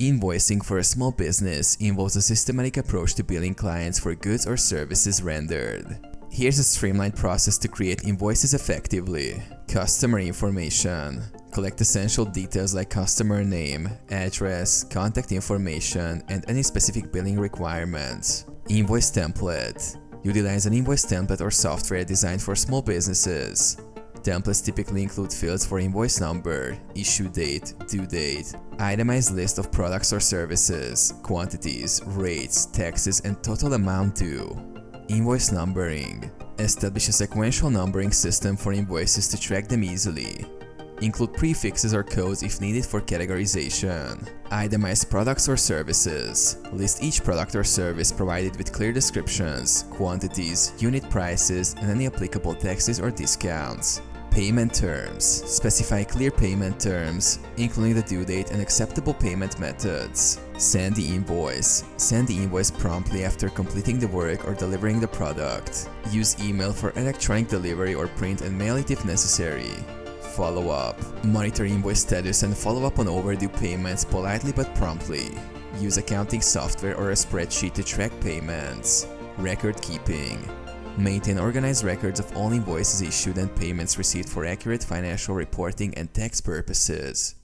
Invoicing for a small business involves a systematic approach to billing clients for goods or services rendered. Here's a streamlined process to create invoices effectively. Customer information. Collect essential details like customer name, address, contact information, and any specific billing requirements. Invoice template. Utilize an invoice template or software designed for small businesses. Templates typically include fields for invoice number, issue date, due date, itemized list of products or services, quantities, rates, taxes, and total amount due. Invoice numbering. Establish a sequential numbering system for invoices to track them easily. Include prefixes or codes if needed for categorization. Itemize products or services. List each product or service provided with clear descriptions, quantities, unit prices, and any applicable taxes or discounts. Payment terms. Specify clear payment terms, including the due date and acceptable payment methods. Send the invoice. Send the invoice promptly after completing the work or delivering the product. Use email for electronic delivery or print and mail it if necessary. Follow up. Monitor invoice status and follow up on overdue payments politely but promptly. Use accounting software or a spreadsheet to track payments. Record keeping. Maintain organized records of all invoices issued and payments received for accurate financial reporting and tax purposes.